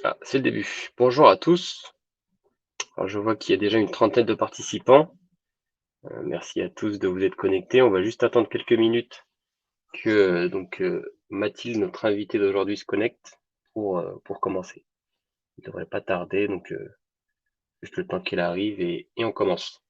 Ah, c'est le début. Bonjour à tous. Alors, je vois qu'il y a déjà une trentaine de participants. Merci à tous de vous être connectés. On va juste attendre quelques minutes que Mathilde, notre invitée d'aujourd'hui, se connecte pour commencer. Il ne devrait pas tarder, juste le temps qu'elle arrive et on commence.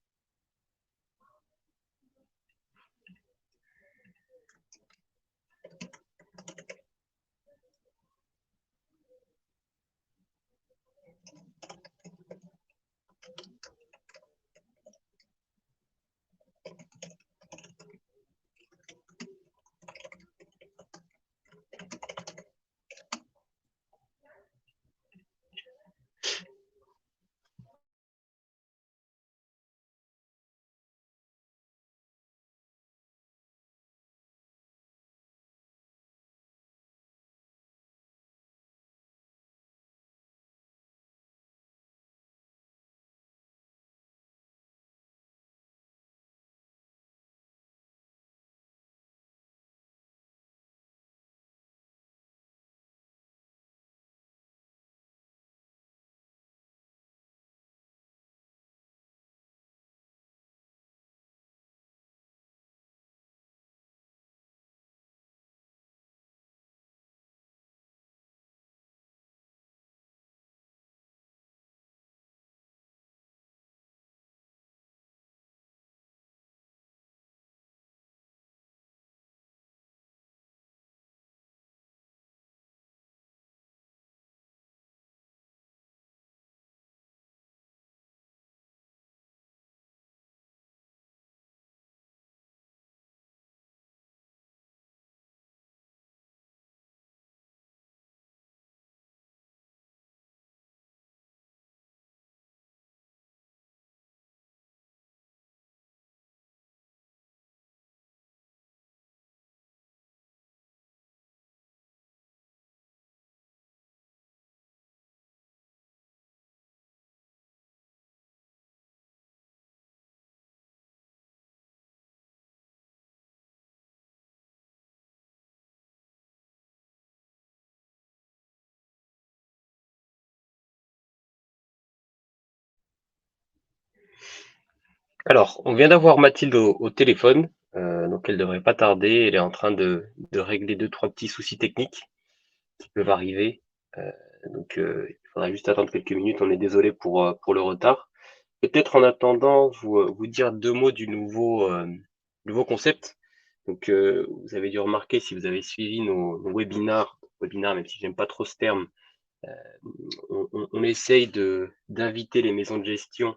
Alors, on vient d'avoir Mathilde au téléphone, donc elle devrait pas tarder. Elle est en train de régler deux, trois petits soucis techniques qui peuvent arriver. Euh, il faudra juste attendre quelques minutes. On est désolé pour le retard. Peut-être en attendant, vous dire deux mots du nouveau concept. Vous avez dû remarquer si vous avez suivi nos webinaires, même si j'aime pas trop ce terme, on essaye d'inviter les maisons de gestion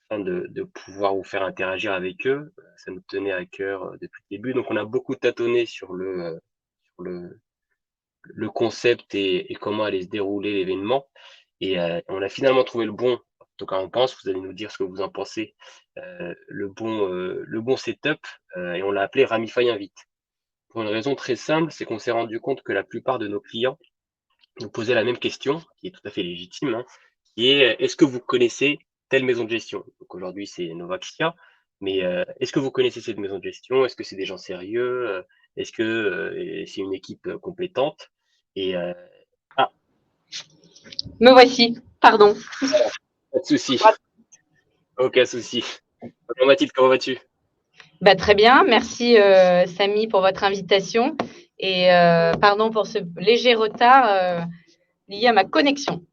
afin de pouvoir vous faire interagir avec eux. Ça nous tenait à cœur depuis le début. Donc, on a beaucoup tâtonné sur le concept et comment allait se dérouler l'événement. On a finalement trouvé le bon, en tout cas on pense, vous allez nous dire ce que vous en pensez, le bon setup, et on l'a appelé Ramify Invite. Pour une raison très simple, c'est qu'on s'est rendu compte que la plupart de nos clients nous posaient la même question, qui est tout à fait légitime, hein, qui est est-ce que vous connaissez telle maison de gestion? Donc aujourd'hui c'est Novaxia, mais est-ce que vous connaissez cette maison de gestion? Est-ce que c'est des gens sérieux? Est-ce que c'est une équipe compétente? Et ah, Me voici, pardon. pas de souci, aucun souci. Bonjour Mathilde, comment vas-tu? Bah, très bien, merci Samy pour votre invitation et pardon pour ce léger retard lié à ma connexion.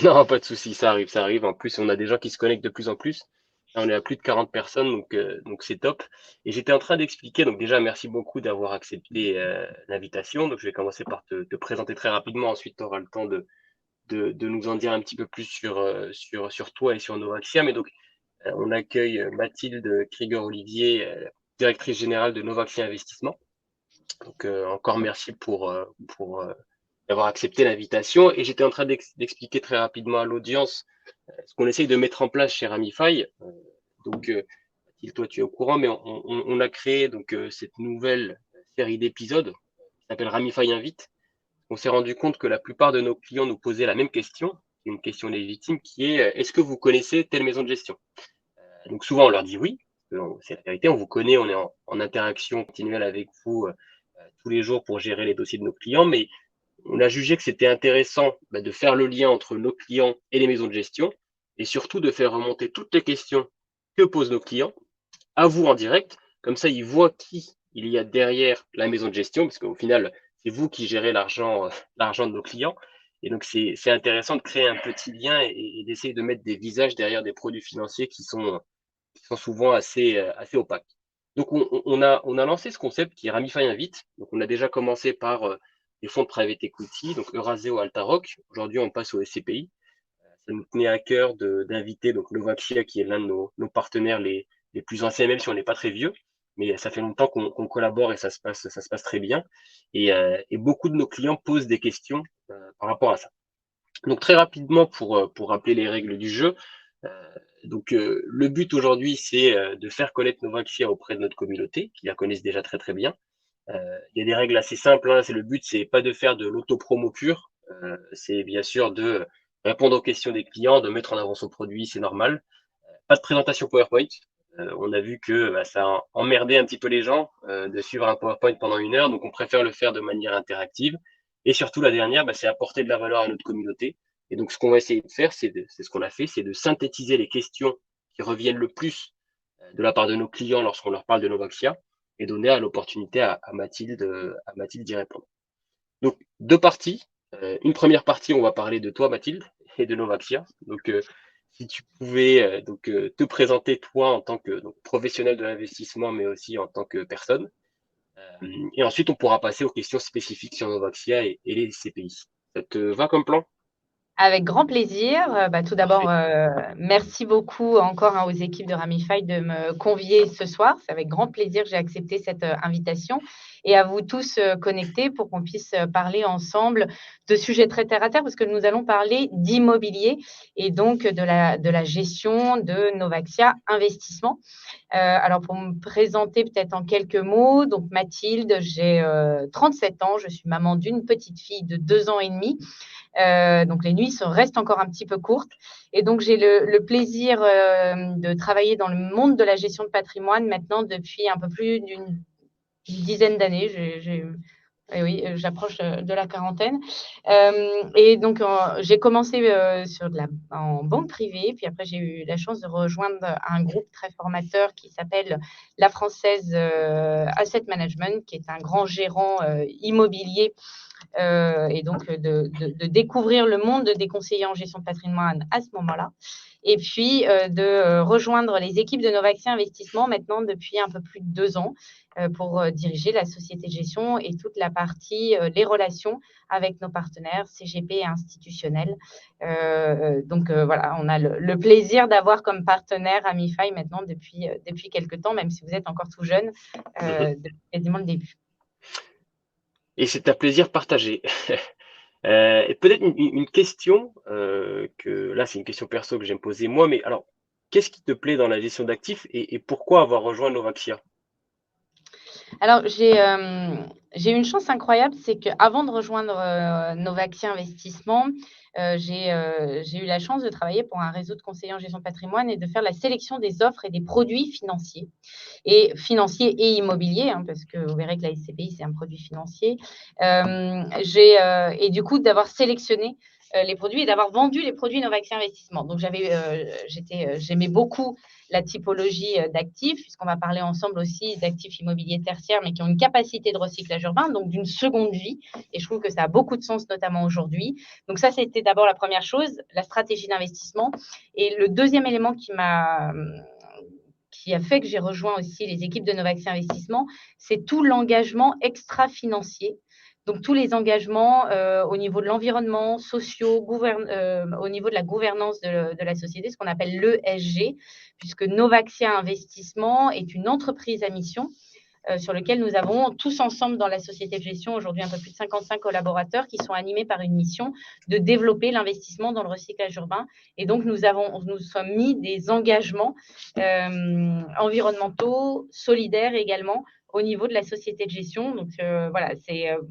Non, pas de souci, ça arrive, ça arrive. En plus, on a des gens qui se connectent de plus en plus. Là, on est à plus de 40 personnes, donc c'est top. Et j'étais en train d'expliquer, donc déjà, merci beaucoup d'avoir accepté l'invitation. Donc je vais commencer par te présenter très rapidement. Ensuite, tu auras le temps de nous en dire un petit peu plus sur toi et sur Novaxia. Mais on accueille Mathilde Krieger-Olivier, directrice générale de Novaxia Investissement. Encore merci pour d'avoir accepté l'invitation. Et j'étais en train d'expliquer très rapidement à l'audience ce qu'on essaye de mettre en place chez Ramify. Mathilde, toi tu es au courant, mais on a créé cette nouvelle série d'épisodes qui s'appelle Ramify Invite. On s'est rendu compte que la plupart de nos clients nous posaient la même question, une question légitime, qui est est-ce que vous connaissez telle maison de gestion? Donc souvent on leur dit oui, c'est la vérité, on vous connaît, on est en interaction continuelle avec vous tous les jours pour gérer les dossiers de nos clients, mais on a jugé que c'était intéressant de faire le lien entre nos clients et les maisons de gestion, et surtout de faire remonter toutes les questions que posent nos clients à vous en direct. Comme ça, ils voient qui il y a derrière la maison de gestion, parce qu'au final, c'est vous qui gérez l'argent, l'argent de nos clients. Et donc, c'est intéressant de créer un petit lien et d'essayer de mettre des visages derrière des produits financiers qui sont souvent assez, assez opaques. Donc, on a lancé ce concept qui est Ramify Invite. Donc, on a déjà commencé par les fonds de private equity, donc Euraseo, Altaroc. Aujourd'hui, on passe au SCPI. Ça nous tenait à cœur d'inviter donc Novaxia, qui est l'un de nos partenaires les plus anciens, même si on n'est pas très vieux. Mais ça fait longtemps qu'on collabore et ça se passe très bien. Et beaucoup de nos clients posent des questions par rapport à ça. Donc très rapidement, pour rappeler les règles du jeu, le but aujourd'hui, c'est de faire connaître Novaxia auprès de notre communauté, qui la connaissent déjà très très bien. Il y a des règles assez simples, hein. Le but, c'est pas de faire de l'autopromo pur, c'est bien sûr de répondre aux questions des clients, de mettre en avant son produit, c'est normal. Pas de présentation PowerPoint. On a vu que ça a emmerdé un petit peu les gens de suivre un PowerPoint pendant 1 heure, donc on préfère le faire de manière interactive. Et surtout, la dernière, c'est apporter de la valeur à notre communauté. Et donc, ce qu'on va essayer de faire, c'est ce qu'on a fait, c'est de synthétiser les questions qui reviennent le plus de la part de nos clients lorsqu'on leur parle de Novaxia et donner l'opportunité à Mathilde d'y répondre. Donc, deux parties. Une première partie, on va parler de toi, Mathilde, et de Novaxia. Donc, si tu pouvais te présenter toi en tant que professionnel de l'investissement, mais aussi en tant que personne. Et ensuite, on pourra passer aux questions spécifiques sur Novaxia et les CPI. Ça te va comme plan? Avec grand plaisir. Tout Parfait. d'abord, merci beaucoup encore aux équipes de Ramify de me convier ce soir. C'est avec grand plaisir que j'ai accepté cette invitation et à vous tous connectés pour qu'on puisse parler ensemble de sujets très terre à terre parce que nous allons parler d'immobilier et donc de la gestion de Novaxia Investissement. Alors, pour me présenter peut-être en quelques mots, donc Mathilde, j'ai 37 ans, je suis maman d'une petite fille de 2 ans et demi. Donc, les nuits restent encore un petit peu courtes. Et donc, j'ai le plaisir de travailler dans le monde de la gestion de patrimoine maintenant depuis un peu plus d'une dizaine d'années. Et oui, j'approche de la quarantaine. Et donc, j'ai commencé en banque privée, puis après, j'ai eu la chance de rejoindre un groupe très formateur qui s'appelle la Française Asset Management, qui est un grand gérant immobilier et donc de découvrir le monde des conseillers en gestion de patrimoine à ce moment-là. Et puis de rejoindre les équipes de Novaxia Investissement maintenant depuis un peu plus de 2 ans pour diriger la société de gestion et toute la partie, les relations avec nos partenaires CGP et institutionnels. Voilà, on a le plaisir d'avoir comme partenaire Amify maintenant depuis quelques temps, même si vous êtes encore tout jeune, depuis quasiment le début. Et c'est un plaisir partagé. Et peut-être une question que là, c'est une question perso que j'aime poser moi, mais alors, qu'est-ce qui te plaît dans la gestion d'actifs et pourquoi avoir rejoint Novaxia? Alors, j'ai eu une chance incroyable, c'est qu'avant de rejoindre Novaxia Investissement, j'ai eu la chance de travailler pour un réseau de conseillers en gestion de patrimoine et de faire la sélection des offres et des produits financiers et immobiliers, hein, parce que vous verrez que la SCPI, c'est un produit financier. Et du coup, d'avoir sélectionné les produits et d'avoir vendu les produits Novaxia Investissement. Donc, j'aimais beaucoup la typologie d'actifs, puisqu'on va parler ensemble aussi d'actifs immobiliers tertiaires, mais qui ont une capacité de recyclage urbain, donc d'une seconde vie. Et je trouve que ça a beaucoup de sens, notamment aujourd'hui. Donc ça, c'était d'abord la première chose, la stratégie d'investissement. Et le deuxième élément qui a fait que j'ai rejoint aussi les équipes de Novaxia Investissement, c'est tout l'engagement extra-financier. Donc, tous les engagements au niveau de l'environnement, sociaux, au niveau de la gouvernance de la société, ce qu'on appelle l'ESG, puisque Novaxia Investissement est une entreprise à mission sur lequel nous avons tous ensemble dans la société de gestion aujourd'hui un peu plus de 55 collaborateurs qui sont animés par une mission de développer l'investissement dans le recyclage urbain. Et donc, nous sommes mis des engagements environnementaux, solidaires également au niveau de la société de gestion. Donc, voilà,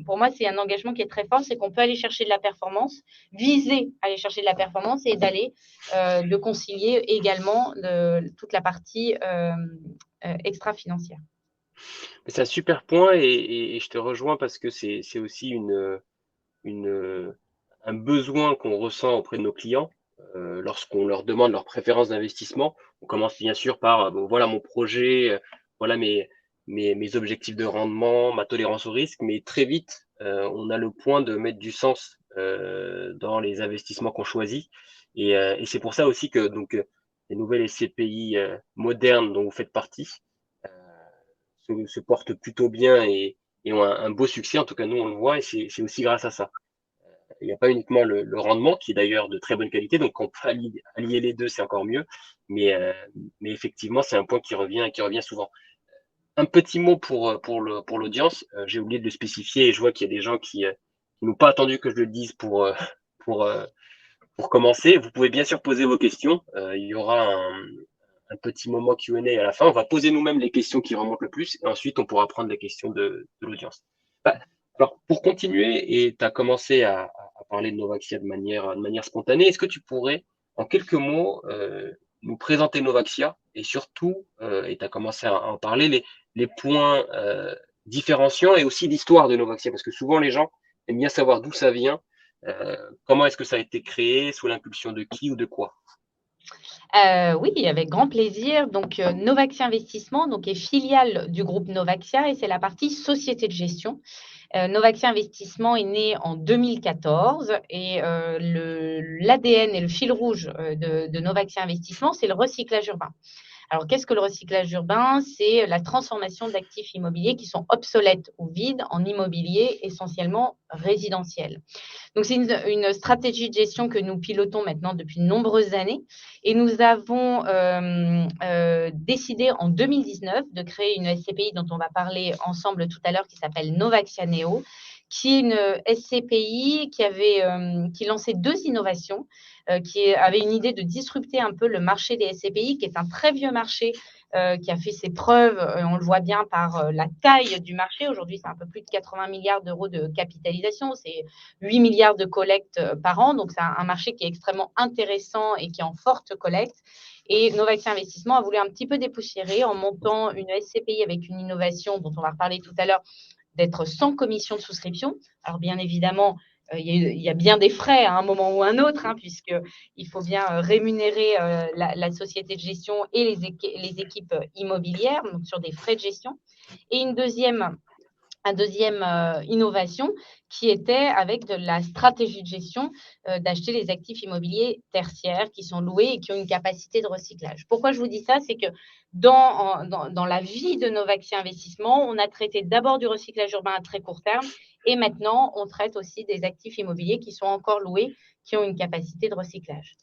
pour moi, c'est un engagement qui est très fort, c'est qu'on peut aller chercher de la performance, viser à aller chercher de la performance et de concilier également toute la partie extra-financière. C'est un super point et je te rejoins parce que c'est aussi un besoin qu'on ressent auprès de nos clients lorsqu'on leur demande leurs préférences d'investissement. On commence bien sûr par bon, voilà mon projet, voilà mes objectifs de rendement, ma tolérance au risque, mais très vite, on a le point de mettre du sens dans les investissements qu'on choisit. Et c'est pour ça aussi que donc, les nouvelles SCPI modernes dont vous faites partie euh, se portent plutôt bien et ont un beau succès. En tout cas, nous, on le voit et c'est aussi grâce à ça. Il n'y a pas uniquement le rendement, qui est d'ailleurs de très bonne qualité, donc on peut allier les deux, c'est encore mieux. Mais, euh, mais effectivement, c'est un point qui revient souvent. Un petit mot pour l'audience, j'ai oublié de le spécifier et je vois qu'il y a des gens qui n'ont pas attendu que je le dise pour, euh, pour commencer. Vous pouvez bien sûr poser vos questions. Il y aura un petit moment Q&A à la fin. On va poser nous-mêmes les questions qui remontent le plus et ensuite on pourra prendre les questions de l'audience. Bah, alors, pour continuer, et tu as commencé à parler de Novaxia de manière spontanée, est-ce que tu pourrais, en quelques mots, nous présenter Novaxia et surtout, et tu as commencé à en parler, les points différenciants et aussi l'histoire de Novaxia, parce que souvent les gens aiment bien savoir d'où ça vient, comment est-ce que ça a été créé, sous l'impulsion de qui ou de quoi? Oui, avec grand plaisir. Donc, Novaxia Investissement donc, est filiale du groupe Novaxia et c'est la partie société de gestion. Novaxia Investissement est né en 2014 et l'ADN et le fil rouge de Novaxia Investissement, c'est le recyclage urbain. Alors, qu'est-ce que le recyclage urbain? C'est la transformation d'actifs immobiliers qui sont obsolètes ou vides en immobilier essentiellement résidentiel. Donc, c'est une stratégie de gestion que nous pilotons maintenant depuis de nombreuses années. Et nous avons décidé en 2019 de créer une SCPI dont on va parler ensemble tout à l'heure, qui s'appelle Novaxia Neo, qui est une SCPI qui lançait deux innovations, qui avait une idée de disrupter un peu le marché des SCPI, qui est un très vieux marché qui a fait ses preuves, on le voit bien par la taille du marché. Aujourd'hui, c'est un peu plus de 80 milliards d'euros de capitalisation, c'est 8 milliards de collectes par an, donc c'est un marché qui est extrêmement intéressant et qui est en forte collecte. Et Novaxia Investissement a voulu un petit peu dépoussiérer en montant une SCPI avec une innovation dont on va reparler tout à l'heure, d'être sans commission de souscription. Alors bien évidemment, il y a bien des frais à un moment ou à un autre, hein, puisqu'il faut bien rémunérer la société de gestion et les équipes immobilières, donc sur des frais de gestion. Et une deuxième innovation qui était avec de la stratégie de gestion d'acheter les actifs immobiliers tertiaires qui sont loués et qui ont une capacité de recyclage. Pourquoi je vous dis ça? C'est que dans la vie de Novaxia Investissement, on a traité d'abord du recyclage urbain à très court terme et maintenant, on traite aussi des actifs immobiliers qui sont encore loués, qui ont une capacité de recyclage.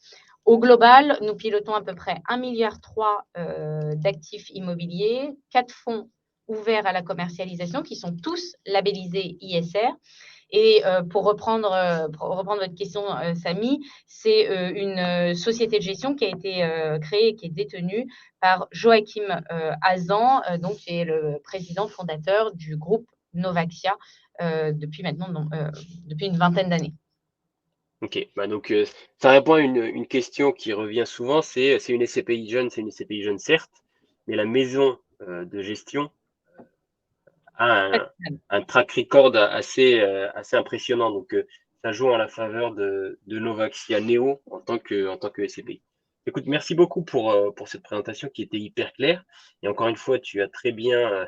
Au global, nous pilotons à peu près 1,3 milliard d'actifs immobiliers, 4 fonds ouverts à la commercialisation qui sont tous labellisés ISR. Et pour reprendre votre question, Samy, c'est une société de gestion qui a été créée et qui est détenue par Joachim Hazan, donc, qui est le président fondateur du groupe Novaxia depuis une vingtaine d'années. Ok, bah donc ça répond à une question qui revient souvent, c'est une SCPI jeune, c'est une SCPI jeune certes, mais la maison de gestion a un track record assez impressionnant. Donc ça joue en la faveur de Novaxia Neo en tant que SCPI. Écoute, merci beaucoup pour cette présentation qui était hyper claire. Et encore une fois, tu as très bien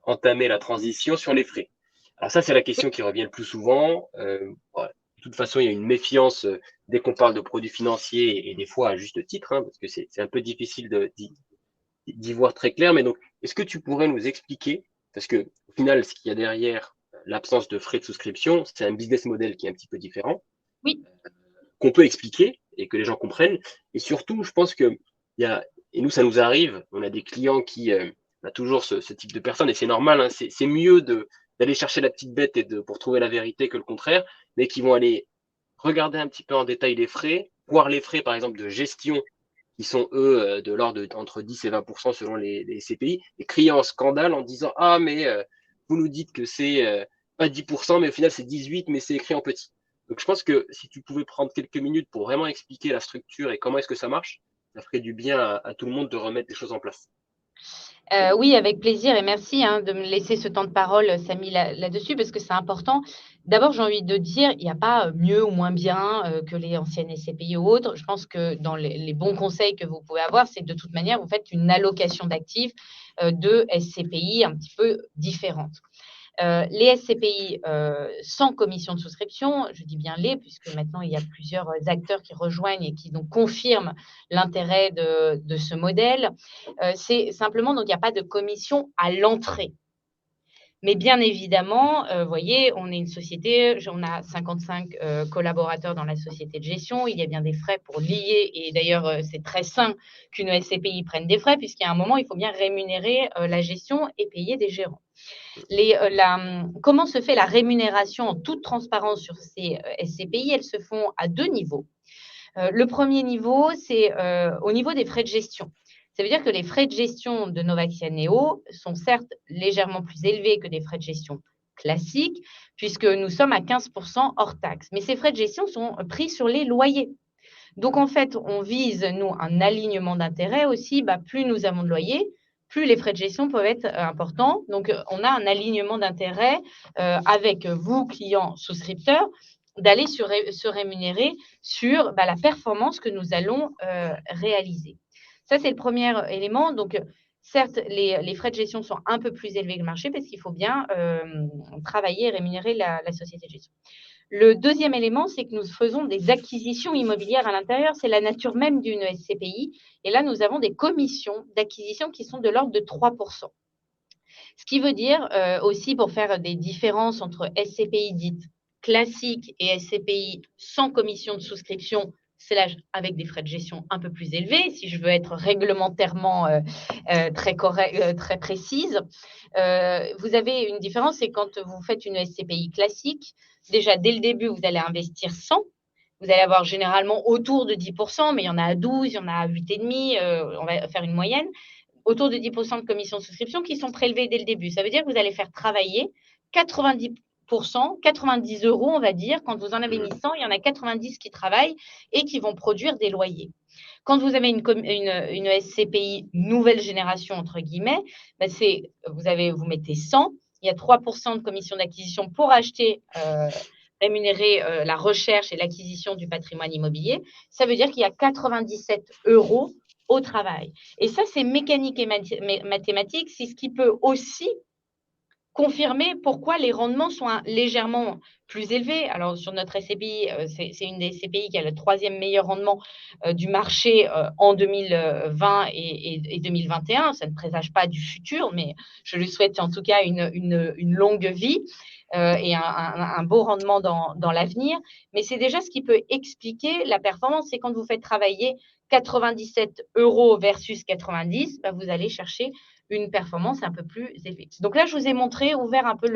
entamé la transition sur les frais. Alors ça, c'est la question qui revient le plus souvent. Ouais, de toute façon, il y a une méfiance dès qu'on parle de produits financiers et des fois à juste titre, hein, parce que c'est un peu difficile d'y voir très clair. Mais donc, est-ce que tu pourrais nous expliquer, parce que au final, ce qu'il y a derrière l'absence de frais de souscription, c'est un business model qui est un petit peu différent, Oui. qu'on peut expliquer et que les gens comprennent. Et surtout, je pense que il y a, et nous, ça nous arrive, on a des clients qui on a toujours ce type de personnes, et c'est normal, hein, c'est mieux d'aller chercher la petite bête pour trouver la vérité que le contraire, mais qui vont aller regarder un petit peu en détail les frais, voir les frais, par exemple, de gestion qui sont eux de l'ordre entre 10 et 20% selon les CPI, et crier en scandale en disant ah mais vous nous dites que c'est pas 10%, mais au final c'est 18, mais c'est écrit en petit. Donc je pense que si tu pouvais prendre quelques minutes pour vraiment expliquer la structure et comment est-ce que ça marche, ça ferait du bien à tout le monde de remettre les choses en place. Oui, avec plaisir et merci de me laisser ce temps de parole, Samy, là-dessus, parce que c'est important. D'abord, j'ai envie de dire, il n'y a pas mieux ou moins bien que les anciennes SCPI ou autres. Je pense que dans les bons conseils que vous pouvez avoir, c'est de toute manière, vous faites une allocation d'actifs de SCPI un petit peu différente. Les SCPI sans commission de souscription, je dis bien puisque maintenant il y a plusieurs acteurs qui rejoignent et qui donc confirment l'intérêt de ce modèle. C'est simplement, donc il n'y a pas de commission à l'entrée. Mais bien évidemment, vous voyez, on est une société, on a 55 collaborateurs dans la société de gestion. Il y a bien des frais pour lier. Et d'ailleurs, c'est très sain qu'une SCPI prenne des frais, puisqu'il y a un moment, il faut bien rémunérer la gestion et payer des gérants. Comment se fait la rémunération en toute transparence sur ces SCPI? Elles se font à 2 niveaux. Le premier niveau, c'est au niveau des frais de gestion. Ça veut dire que les frais de gestion de Novaxia Neo sont certes légèrement plus élevés que des frais de gestion classiques, puisque nous sommes à 15% hors taxe. Mais ces frais de gestion sont pris sur les loyers. Donc, en fait, on vise, nous, un alignement d'intérêts aussi. Plus nous avons de loyers, plus les frais de gestion peuvent être importants. Donc, on a un alignement d'intérêts avec vous, clients souscripteurs, d'aller se rémunérer sur la performance que nous allons réaliser. Ça, c'est le premier élément. Donc, certes, les frais de gestion sont un peu plus élevés que le marché parce qu'il faut bien travailler et rémunérer la société de gestion. Le deuxième élément, c'est que nous faisons des acquisitions immobilières à l'intérieur. C'est la nature même d'une SCPI. Et là, nous avons des commissions d'acquisition qui sont de l'ordre de 3%. Ce qui veut dire aussi, pour faire des différences entre SCPI dites classiques et SCPI sans commission de souscription, avec des frais de gestion un peu plus élevés, si je veux être réglementairement très précise. Vous avez une différence, c'est quand vous faites une SCPI classique, déjà dès le début, vous allez investir 100. Vous allez avoir généralement autour de 10%, mais il y en a à 12, il y en a à 8,5, on va faire une moyenne, autour de 10% de commission de souscription qui sont prélevés dès le début. Ça veut dire que vous allez faire travailler 90%, 90 euros, on va dire. Quand vous en avez mis 100, il y en a 90 qui travaillent et qui vont produire des loyers. Quand vous avez une SCPI nouvelle génération, entre guillemets, vous mettez 100, il y a 3% de commission d'acquisition pour acheter, rémunérer la recherche et l'acquisition du patrimoine immobilier. Ça veut dire qu'il y a 97 euros au travail. Et ça, c'est mécanique et mathématique. C'est ce qui peut aussi confirmer pourquoi les rendements sont légèrement plus élevés. Alors, sur notre SCPI, c'est une des SCPI qui a le 3e meilleur rendement du marché en 2020 et 2021. Ça ne présage pas du futur, mais je lui souhaite en tout cas une longue vie et un beau rendement dans l'avenir. Mais c'est déjà ce qui peut expliquer la performance. C'est quand vous faites travailler 97 euros versus 90, vous allez chercher une performance un peu plus élevée. Donc là, je vous ai ouvert un peu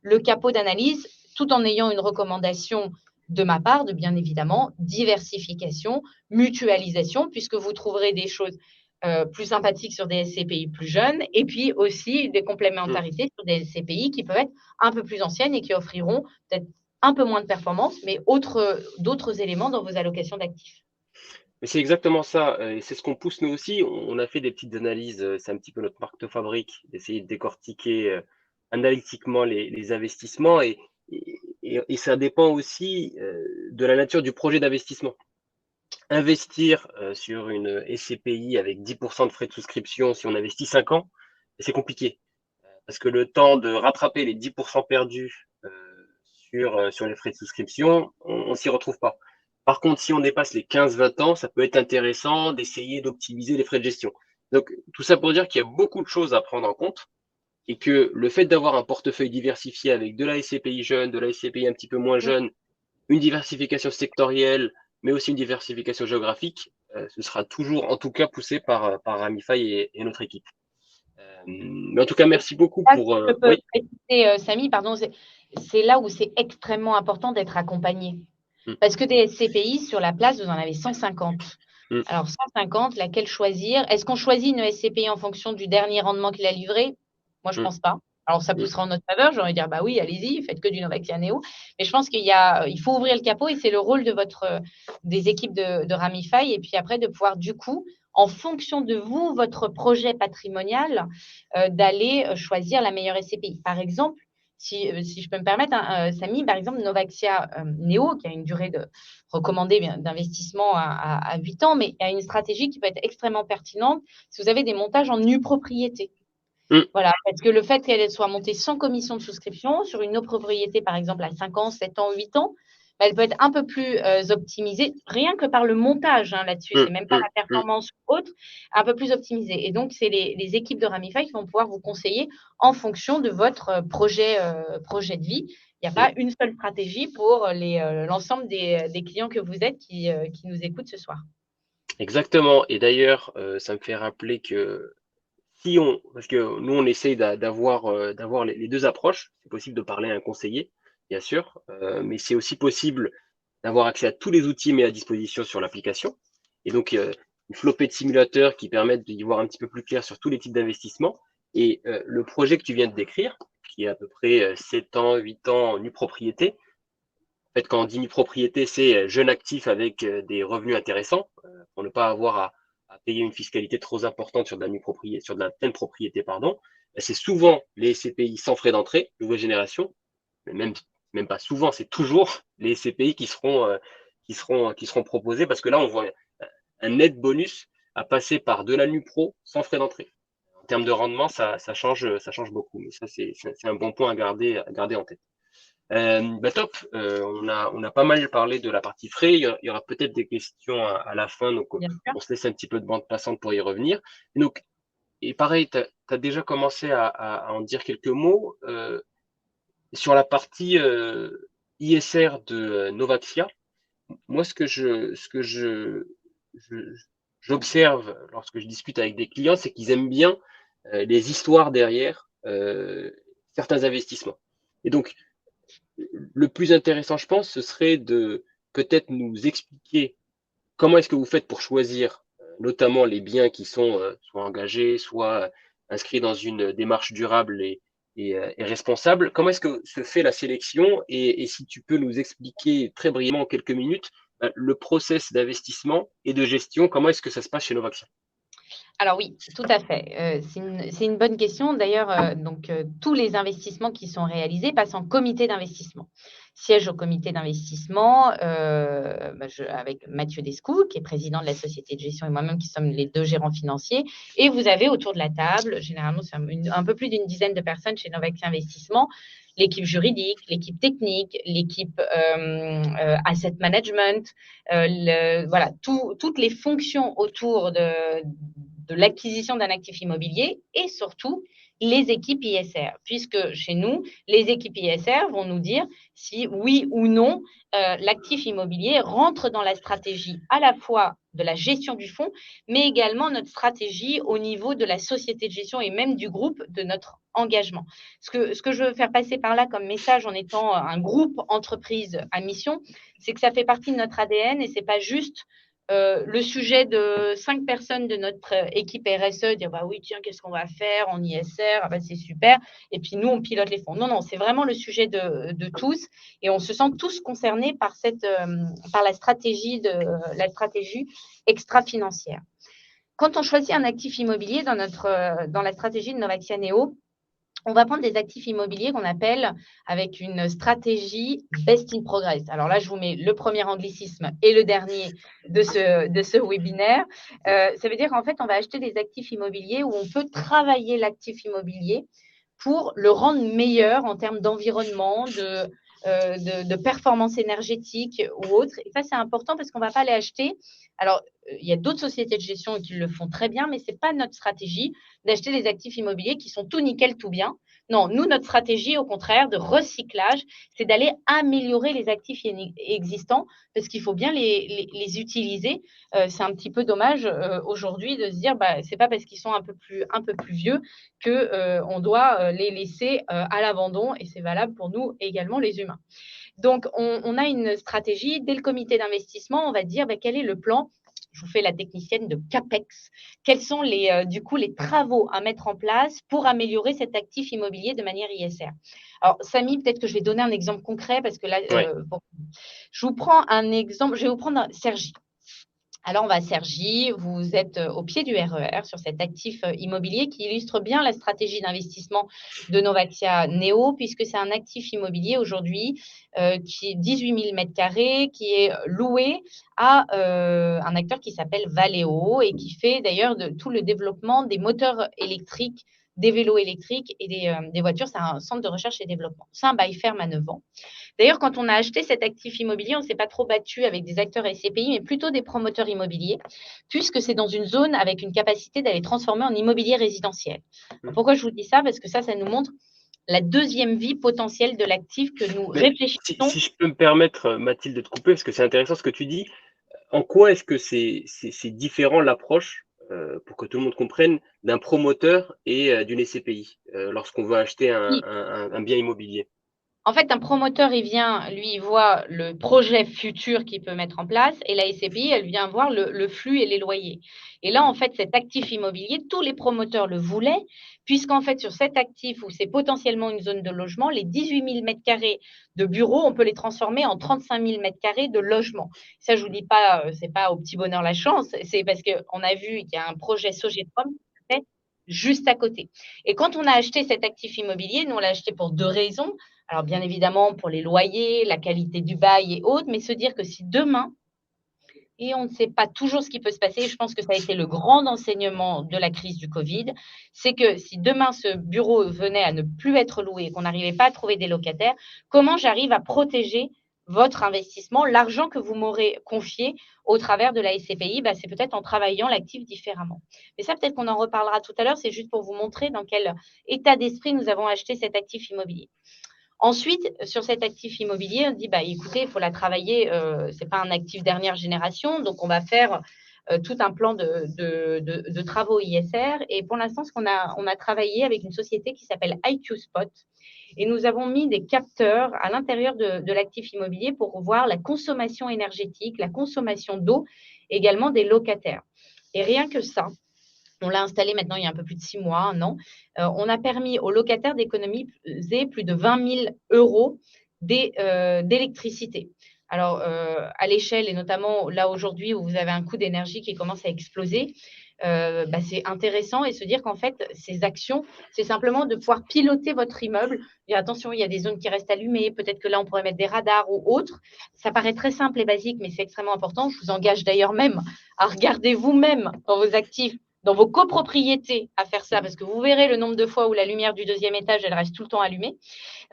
le capot d'analyse, tout en ayant une recommandation de ma part, de bien évidemment, diversification, mutualisation, puisque vous trouverez des choses plus sympathiques sur des SCPI plus jeunes, et puis aussi des complémentarités sur des SCPI qui peuvent être un peu plus anciennes et qui offriront peut-être un peu moins de performance, mais d'autres éléments dans vos allocations d'actifs. Mais c'est exactement ça, et c'est ce qu'on pousse nous aussi. On a fait des petites analyses, c'est un petit peu notre marque de fabrique, d'essayer de décortiquer analytiquement les investissements et ça dépend aussi de la nature du projet d'investissement. Investir sur une SCPI avec 10% de frais de souscription si on investit 5 ans, c'est compliqué. Parce que le temps de rattraper les 10% perdus sur les frais de souscription, on s'y retrouve pas. Par contre, si on dépasse les 15-20 ans, ça peut être intéressant d'essayer d'optimiser les frais de gestion. Donc, tout ça pour dire qu'il y a beaucoup de choses à prendre en compte et que le fait d'avoir un portefeuille diversifié avec de la SCPI jeune, de la SCPI un petit peu moins jeune, une diversification sectorielle, mais aussi une diversification géographique, ce sera toujours en tout cas poussé par Ramify et notre équipe. Mais en tout cas, merci beaucoup pour. Je peux préciser, Samy, pardon, c'est là où c'est extrêmement important d'être accompagné. Parce que des SCPI, sur la place, vous en avez 150. Alors, 150, laquelle choisir? Est-ce qu'on choisit une SCPI en fonction du dernier rendement qu'il a livré? Moi, je ne pense pas. Alors, ça poussera en notre faveur. J'aurais dire, bah oui, allez-y, faites que du Novaxia Neo. Mais je pense il faut ouvrir le capot et c'est le rôle des équipes de Ramify. Et puis après, de pouvoir, du coup, en fonction de vous, votre projet patrimonial, d'aller choisir la meilleure SCPI. Par exemple, si je peux me permettre, hein, Samy, par exemple, Novaxia Neo, qui a une durée recommandée d'investissement à 8 ans, mais a une stratégie qui peut être extrêmement pertinente si vous avez des montages en nue propriété. Mm, Voilà, parce que le fait qu'elle soit montée sans commission de souscription sur une nue propriété, par exemple, à 5 ans, 7 ans, 8 ans, bah, elle peut être un peu plus optimisée, rien que par le montage hein, là-dessus. mm, C'est même pas mm, la mm, performance ou autre, un peu plus optimisée. Et donc, c'est les équipes de Ramify qui vont pouvoir vous conseiller en fonction de votre projet de vie. Il n'y a mm. pas une seule stratégie pour l'ensemble des clients que vous êtes qui nous écoutent ce soir. Exactement. Et d'ailleurs, ça me fait rappeler que si on, parce que nous, on essaye d'avoir les deux approches. C'est possible de parler à un conseiller, bien sûr, mais c'est aussi possible d'avoir accès à tous les outils mis à disposition sur l'application. Et donc, une flopée de simulateurs qui permettent d'y voir un petit peu plus clair sur tous les types d'investissements. Et le projet que tu viens de décrire, qui est à peu près 7 ans, 8 ans en nue propriété, en fait, quand on dit nue propriété, c'est jeune actif avec des revenus intéressants, pour ne pas avoir à payer une fiscalité trop importante sur de la nue propriété, sur de la pleine propriété, pardon. C'est souvent les SCPI sans frais d'entrée, nouvelle génération, mais même pas souvent, c'est toujours les SCPI qui seront proposés parce que là, on voit un net bonus à passer par de la nue pro sans frais d'entrée. En termes de rendement, ça change beaucoup. Mais ça, c'est un bon point à garder en tête. Bah top, on a pas mal parlé de la partie frais. Il y aura peut-être des questions à la fin, donc Bien sûr. on se laisse un petit peu de bande passante pour y revenir. Donc, et pareil, tu as déjà commencé à en dire quelques mots sur la partie ISR de Novaxia. Moi, je- j'observe lorsque je discute avec des clients, c'est qu'ils aiment bien les histoires derrière certains investissements. Et donc, le plus intéressant, je pense, ce serait de peut-être nous expliquer comment est-ce que vous faites pour choisir notamment les biens qui sont soit engagés, soit inscrits dans une démarche durable et responsable. Comment est-ce que se fait la sélection et si tu peux nous expliquer très brièvement en quelques minutes le process d'investissement et de gestion, comment est-ce que ça se passe chez Novaxia? Alors oui, tout à fait. C'est une bonne question. D'ailleurs, tous les investissements qui sont réalisés passent en comité d'investissement. Siège au comité d'investissement avec Mathieu Descoux, qui est président de la société de gestion, et moi-même, qui sommes les deux gérants financiers. Et vous avez autour de la table, généralement, c'est un peu plus d'une dizaine de personnes chez Novaxia Investissement, l'équipe juridique, l'équipe technique, l'équipe asset management, voilà, toutes les fonctions autour de l'acquisition d'un actif immobilier et surtout les équipes ISR, puisque chez nous, les équipes ISR vont nous dire si oui ou non l'actif immobilier rentre dans la stratégie à la fois de la gestion du fonds, mais également notre stratégie au niveau de la société de gestion et même du groupe de notre engagement. Ce que je veux faire passer par là comme message en étant un groupe entreprise à mission, c'est que ça fait partie de notre ADN et ce n'est pas juste le sujet de 5 personnes de notre équipe RSE, dire bah oui, tiens, qu'est-ce qu'on va faire en ISR? Ah bah, c'est super. Et puis nous, on pilote les fonds. Non, non, c'est vraiment le sujet de tous et on se sent tous concernés par la stratégie extra-financière. Quand on choisit un actif immobilier dans la stratégie de Novaxia Neo, on va prendre des actifs immobiliers qu'on appelle avec une stratégie best in progress. Alors là, je vous mets le premier anglicisme et le dernier de ce webinaire. Ça veut dire qu'en fait, on va acheter des actifs immobiliers où on peut travailler l'actif immobilier pour le rendre meilleur en termes d'environnement, de performance énergétique ou autre. Et ça, c'est important parce qu'on ne va pas les acheter. Alors, il y a d'autres sociétés de gestion qui le font très bien, mais ce n'est pas notre stratégie d'acheter des actifs immobiliers qui sont tout nickel, tout bien. Non, nous, notre stratégie, au contraire, de recyclage, c'est d'aller améliorer les actifs existants parce qu'il faut bien les utiliser. C'est un petit peu dommage aujourd'hui de se dire, bah, ce n'est pas parce qu'ils sont un peu plus vieux qu'on doit les laisser à l'abandon et c'est valable pour nous également les humains. Donc, on a une stratégie. Dès le comité d'investissement, on va dire quel est le plan. Je vous fais la technicienne de CAPEX. Quels sont du coup les travaux à mettre en place pour améliorer cet actif immobilier de manière ISR? Alors, Samy, peut-être que je vais donner un exemple concret parce que là, Ouais. je vous prends un exemple. Je vais vous prendre Sergi. Alors, on va à Cergy, vous êtes au pied du RER sur cet actif immobilier qui illustre bien la stratégie d'investissement de Novaxia Neo, puisque c'est un actif immobilier aujourd'hui qui est 18 000 mètres carrés, qui est loué à un acteur qui s'appelle Valeo et qui fait d'ailleurs de tout le développement des moteurs électriques, des vélos électriques et des voitures. C'est un centre de recherche et développement. C'est un bail ferme à 9 ans. D'ailleurs, quand on a acheté cet actif immobilier, on ne s'est pas trop battu avec des acteurs SCPI, mais plutôt des promoteurs immobiliers, puisque c'est dans une zone avec une capacité d'aller transformer en immobilier résidentiel. Mmh. Pourquoi je vous dis ça? Parce que ça nous montre la deuxième vie potentielle de l'actif que nous Mais si, réfléchissons. si je peux me permettre, Mathilde, de te couper, parce que c'est intéressant ce que tu dis, en quoi est-ce que c'est différent l'approche, pour que tout le monde comprenne, d'un promoteur et d'une SCPI, lorsqu'on veut acheter un bien immobilier? En fait, un promoteur, il vient, lui, il voit le projet futur qu'il peut mettre en place et la SCPI, elle vient voir le flux et les loyers. Et là, en fait, cet actif immobilier, tous les promoteurs le voulaient, puisqu'en fait, sur cet actif où c'est potentiellement une zone de logement, les 18 000 mètres carrés de bureaux, on peut les transformer en 35 000 mètres carrés de logement. Ça, je vous dis pas, c'est pas au petit bonheur la chance, c'est parce qu'on a vu qu'il y a un projet Sogeprom qui se fait juste à côté. Et quand on a acheté cet actif immobilier, nous, on l'a acheté pour deux raisons. Alors, bien évidemment, pour les loyers, la qualité du bail et autres, mais se dire que si demain, et on ne sait pas toujours ce qui peut se passer, je pense que ça a été le grand enseignement de la crise du Covid, c'est que si demain ce bureau venait à ne plus être loué et qu'on n'arrivait pas à trouver des locataires, comment j'arrive à protéger votre investissement, l'argent que vous m'aurez confié au travers de la SCPI, bah, c'est peut-être en travaillant l'actif différemment. Mais ça, peut-être qu'on en reparlera tout à l'heure, c'est juste pour vous montrer dans quel état d'esprit nous avons acheté cet actif immobilier. Ensuite, sur cet actif immobilier, on dit, bah, écoutez, il faut la travailler, ce n'est pas un actif dernière génération, donc on va faire tout un plan de travaux ISR. Et pour l'instant, on a travaillé avec une société qui s'appelle IQ Spot et nous avons mis des capteurs à l'intérieur de l'actif immobilier pour voir la consommation énergétique, la consommation d'eau, également des locataires. Et rien que ça, on l'a installé maintenant il y a un peu plus de 6 mois, un an. On a permis aux locataires d'économiser plus de 20 000 euros d'électricité. Alors, à l'échelle, et notamment là aujourd'hui où vous avez un coût d'énergie qui commence à exploser, bah, c'est intéressant et se dire qu'en fait, ces actions, c'est simplement de pouvoir piloter votre immeuble. Et attention, il y a des zones qui restent allumées, peut-être que là, on pourrait mettre des radars ou autres. Ça paraît très simple et basique, mais c'est extrêmement important. Je vous engage d'ailleurs même à regarder vous-même dans vos actifs, dans vos copropriétés à faire ça, parce que vous verrez le nombre de fois où la lumière du deuxième étage, elle reste tout le temps allumée.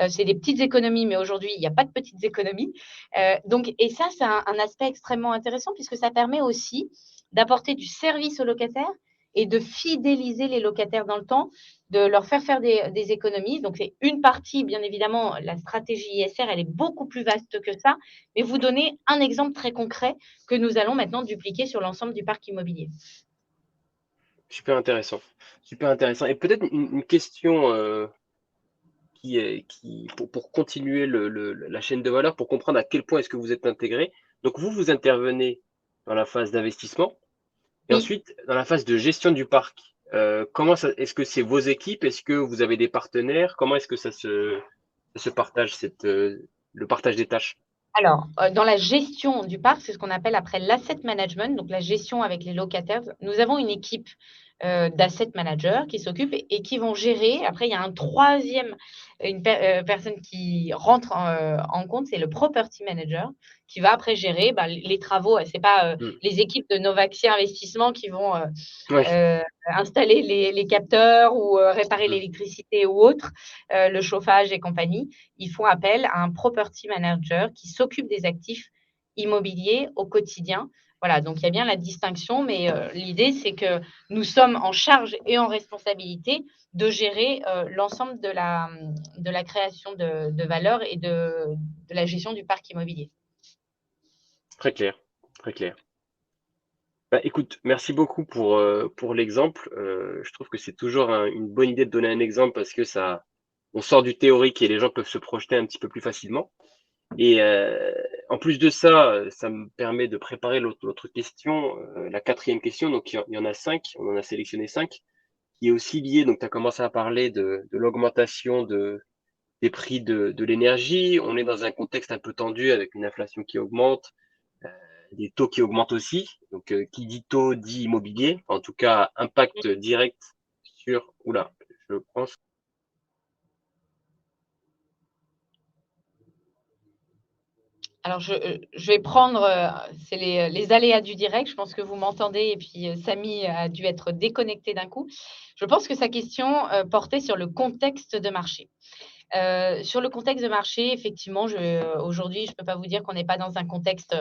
C'est des petites économies, mais aujourd'hui, il n'y a pas de petites économies. Et ça, c'est un aspect extrêmement intéressant, puisque ça permet aussi d'apporter du service aux locataires et de fidéliser les locataires dans le temps, de leur faire des économies. Donc, c'est une partie, bien évidemment, la stratégie ISR, elle est beaucoup plus vaste que ça, mais vous donner un exemple très concret que nous allons maintenant dupliquer sur l'ensemble du parc immobilier. Super intéressant, super intéressant, et peut-être une question, qui pour continuer la chaîne de valeur, pour comprendre à quel point est-ce que vous êtes intégré. Donc vous intervenez dans la phase d'investissement et Oui. ensuite dans la phase de gestion du parc. Comment ça est-ce que c'est vos équipes? Est-ce que vous avez des partenaires? Comment est-ce que ça se partage le partage des tâches? Alors, dans la gestion du parc, c'est ce qu'on appelle après l'asset management, donc la gestion avec les locataires. Nous avons une équipe d'asset managers qui s'occupent et qui vont gérer. Après, il y a un troisième, personne qui rentre en compte, c'est le property manager qui va après gérer bah, les travaux. C'est pas Mmh. les équipes de Novaxia Investissement qui vont Ouais. installer les capteurs ou réparer Mmh. l'électricité ou autre, le chauffage et compagnie. Ils font appel à un property manager qui s'occupe des actifs immobiliers au quotidien. Voilà, donc il y a bien la distinction, mais l'idée, c'est que nous sommes en charge et en responsabilité de gérer l'ensemble de la création de valeur et de la gestion du parc immobilier. Très clair, très clair. Bah, écoute, merci beaucoup pour l'exemple. Je trouve que c'est toujours une bonne idée de donner un exemple parce que on sort du théorique et les gens peuvent se projeter un petit peu plus facilement. Et en plus de ça, ça me permet de préparer l'autre question, la quatrième question. Donc il y en a cinq, on en a sélectionné cinq, qui est aussi liée. Donc tu as commencé à parler de l'augmentation des prix de l'énergie. On est dans un contexte un peu tendu avec une inflation qui augmente, des taux qui augmentent aussi. Donc, qui dit taux dit immobilier. En tout cas, impact direct sur. Oula, je pense. Alors, je vais prendre, c'est les aléas du direct. Je pense que vous m'entendez et puis Samy a dû être déconnecté d'un coup. Je pense que sa question portait sur le contexte de marché. Sur le contexte de marché, effectivement, aujourd'hui, je ne peux pas vous dire qu'on n'est pas dans un contexte.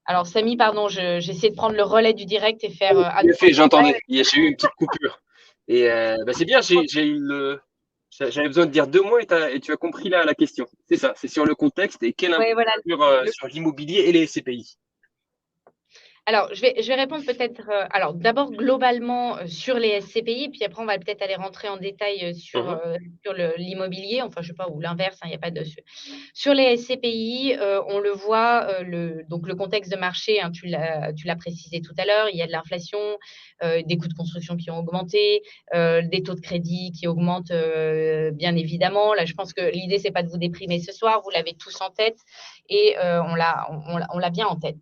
Alors, Samy, pardon, j'essaie de prendre le relais du direct et faire à Bien nouveau fait, le j'entendais. travail. J'ai eu une petite coupure. Et c'est bien, j'avais besoin de dire 2 mots et tu as compris la question. C'est ça, c'est sur le contexte et quel impact Ouais, voilà. sur l'immobilier et les SCPI. Alors, je vais répondre peut-être, alors d'abord globalement, sur les SCPI, puis après on va peut-être aller rentrer en détail, Mhm. sur l'immobilier, enfin je sais pas, ou l'inverse, hein, il y a pas de sur les SCPI, on le voit, donc le contexte de marché, hein, tu l'as précisé tout à l'heure, il y a de l'inflation, des coûts de construction qui ont augmenté, des taux de crédit qui augmentent, bien évidemment. Là, je pense que l'idée, c'est pas de vous déprimer ce soir, vous l'avez tous en tête et on l'a bien en tête.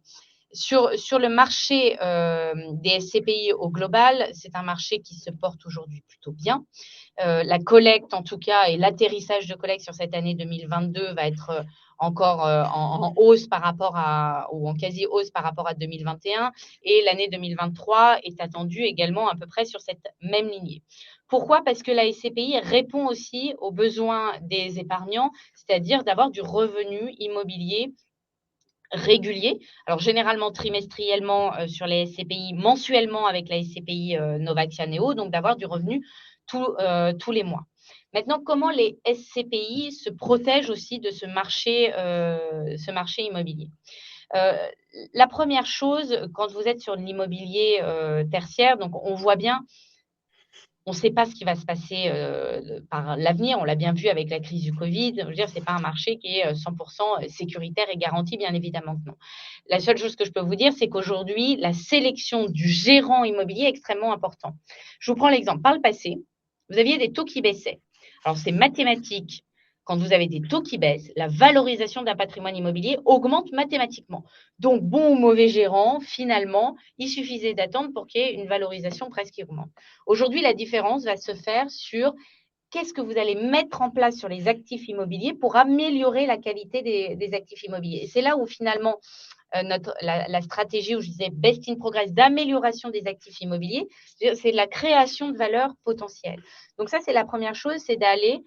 Sur le marché des SCPI au global, c'est un marché qui se porte aujourd'hui plutôt bien. La collecte, en tout cas, et l'atterrissage de collecte sur cette année 2022 va être encore en hausse par rapport à, ou en quasi-hausse par rapport à 2021. Et l'année 2023 est attendue également à peu près sur cette même lignée. Pourquoi? Parce que la SCPI répond aussi aux besoins des épargnants, c'est-à-dire d'avoir du revenu immobilier réguliers, alors généralement trimestriellement sur les SCPI, mensuellement avec la SCPI Novaxia Neo, donc d'avoir du revenu tous les mois. Maintenant, comment les SCPI se protègent aussi de ce marché immobilier? La première chose, quand vous êtes sur l'immobilier tertiaire, donc on voit bien, on ne sait pas ce qui va se passer par l'avenir. On l'a bien vu avec la crise du Covid. Je veux dire, ce n'est pas un marché qui est 100% sécuritaire et garanti, bien évidemment que non. La seule chose que je peux vous dire, c'est qu'aujourd'hui, la sélection du gérant immobilier est extrêmement importante. Je vous prends l'exemple. Par le passé, vous aviez des taux qui baissaient. Alors, c'est mathématique. Quand vous avez des taux qui baissent, la valorisation d'un patrimoine immobilier augmente mathématiquement. Donc, bon ou mauvais gérant, finalement, il suffisait d'attendre pour qu'il y ait une valorisation presque qui augmente. Aujourd'hui, la différence va se faire sur qu'est-ce que vous allez mettre en place sur les actifs immobiliers pour améliorer la qualité des actifs immobiliers. Et c'est là où finalement la stratégie où je disais best in progress d'amélioration des actifs immobiliers, c'est la création de valeur potentielle. Donc ça, c'est la première chose, c'est d'aller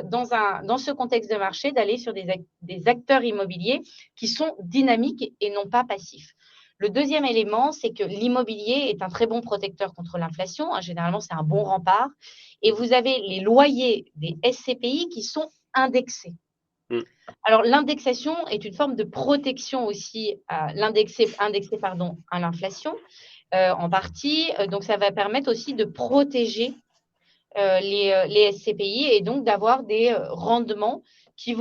dans ce contexte de marché, d'aller sur des acteurs immobiliers qui sont dynamiques et non pas passifs. Le deuxième élément, c'est que l'immobilier est un très bon protecteur contre l'inflation. Généralement, c'est un bon rempart. Et vous avez les loyers des SCPI qui sont indexés. Mm. Alors, l'indexation est une forme de protection aussi, indexée à l'inflation en partie. Donc, ça va permettre aussi de protéger les SCPI et donc d'avoir des rendements qui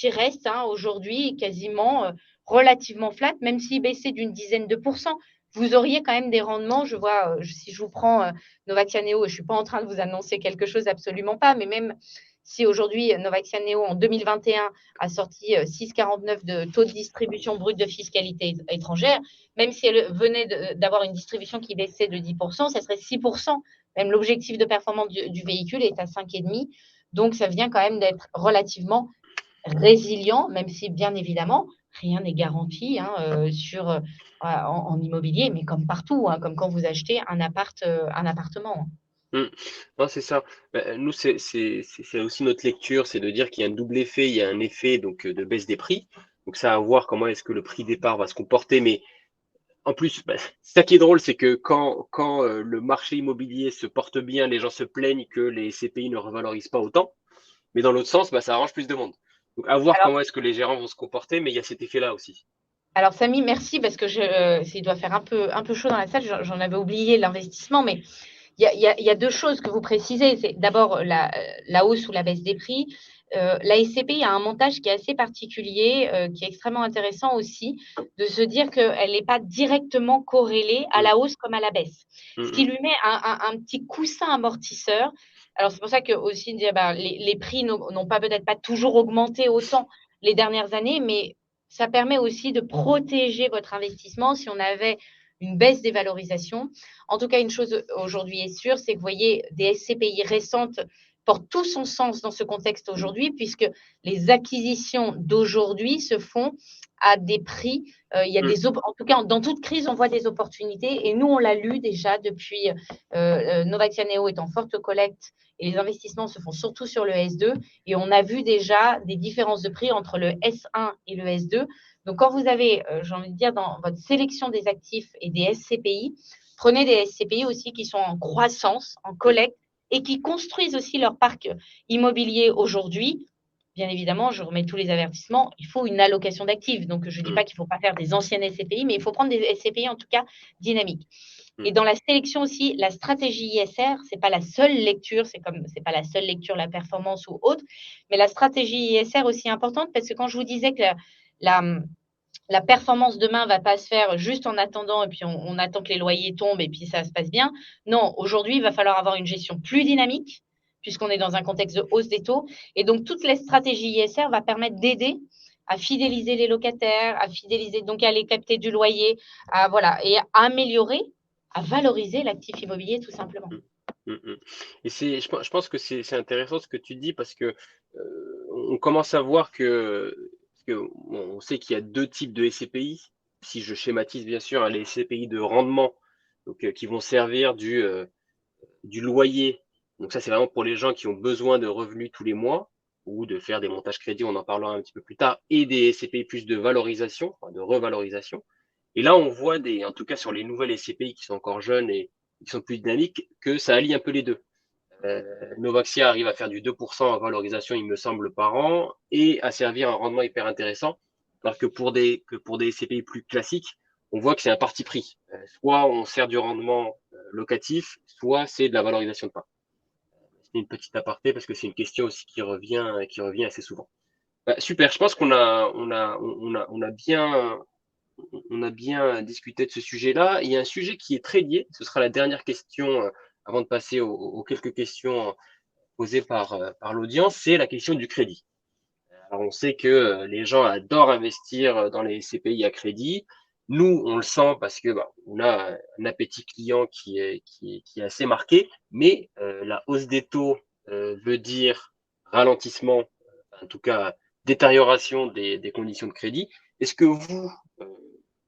restent aujourd'hui quasiment relativement flat, même s'ils baissaient d'une dizaine de pourcents. Vous auriez quand même des rendements, je vois, si je vous prends Novaxia Neo, et je ne suis pas en train de vous annoncer quelque chose, absolument pas, mais même si aujourd'hui Novaxia Neo en 2021 a sorti 6,49 de taux de distribution brute de fiscalité étrangère, même si elle venait d'avoir une distribution qui baissait de 10%, ça serait 6%. Même l'objectif de performance du véhicule est à 5,5. Donc, ça vient quand même d'être relativement résilient, même si, bien évidemment, rien n'est garanti en immobilier, mais comme partout, comme quand vous achetez un appartement. Mm. Non, c'est ça. Nous, c'est aussi notre lecture, c'est de dire qu'il y a un double effet. Il y a un effet donc de baisse des prix. Donc ça, à voir comment est-ce que le prix départ va se comporter. Mais en plus, ça qui est drôle, c'est que quand le marché immobilier se porte bien, les gens se plaignent que les CPI ne revalorisent pas autant. Mais dans l'autre sens, ça arrange plus de monde. Donc à voir Alors, comment est-ce que les gérants vont se comporter, mais il y a cet effet-là aussi. alors Samy, merci parce que il doit faire un peu chaud dans la salle. J'en avais oublié l'investissement, mais il y a deux choses que vous précisez. C'est d'abord la hausse ou la baisse des prix. La SCPI a un montage qui est assez particulier, qui est extrêmement intéressant aussi, de se dire qu'elle n'est pas directement corrélée à Mm, la hausse comme à la baisse. Ce qui mm, lui met un petit coussin amortisseur. Alors, c'est pour ça que aussi, les prix n'ont peut-être pas toujours augmenté autant les dernières années, mais ça permet aussi de protéger votre investissement si on avait une baisse des valorisations. En tout cas, une chose aujourd'hui est sûre, c'est que vous voyez, des SCPI récentes portent tout son sens dans ce contexte aujourd'hui, puisque les acquisitions d'aujourd'hui se font à des prix. Il y a en tout cas, dans toute crise, on voit des opportunités. Et nous, on l'a lu déjà depuis Novaxia Neo est en forte collecte et les investissements se font surtout sur le S2. Et on a vu déjà des différences de prix entre le S1 et le S2. Donc, quand vous avez, j'ai envie de dire, dans votre sélection des actifs et des SCPI, prenez des SCPI aussi qui sont en croissance, en collecte et qui construisent aussi leur parc immobilier aujourd'hui. Bien évidemment, je remets tous les avertissements, il faut une allocation d'actifs. Donc, je ne dis pas qu'il ne faut pas faire des anciennes SCPI, mais il faut prendre des SCPI en tout cas dynamiques. Et dans la sélection aussi, la stratégie ISR, ce n'est pas la seule lecture, c'est pas la seule lecture, la performance ou autre, mais la stratégie ISR aussi importante parce que quand je vous disais que la performance demain ne va pas se faire juste en attendant et puis on attend que les loyers tombent et puis ça se passe bien. Non, aujourd'hui, il va falloir avoir une gestion plus dynamique puisqu'on est dans un contexte de hausse des taux. Et donc, toutes les stratégies ISR va permettre d'aider à fidéliser les locataires, à fidéliser, donc à aller capter du loyer, et à améliorer, à valoriser l'actif immobilier tout simplement. Et je pense que c'est intéressant ce que tu dis parce que on commence à voir on sait qu'il y a deux types de SCPI. Si je schématise bien sûr, hein, les SCPI de rendement, donc qui vont servir du loyer. Donc ça, c'est vraiment pour les gens qui ont besoin de revenus tous les mois ou de faire des montages crédits, on en parlera un petit peu plus tard, et des SCPI plus de valorisation, de revalorisation. Et là, on voit en tout cas sur les nouvelles SCPI qui sont encore jeunes et qui sont plus dynamiques, que ça allie un peu les deux. Novaxia arrive à faire du 2% en valorisation, il me semble, par an, et à servir un rendement hyper intéressant, alors que pour des SCPI plus classiques, on voit que c'est un parti pris. Soit on sert du rendement locatif, soit c'est de la valorisation de part. C'est une petite aparté parce que c'est une question aussi qui revient assez souvent. Super, je pense on a bien discuté de ce sujet-là. Il y a un sujet qui est très lié. Ce sera la dernière question avant de passer aux quelques questions posées par l'audience. C'est la question du crédit. Alors, on sait que les gens adorent investir dans les CPI à crédit. Nous, on le sent parce que on a un appétit client qui est assez marqué, mais la hausse des taux veut dire ralentissement, en tout cas détérioration des conditions de crédit. Est-ce que vous, euh,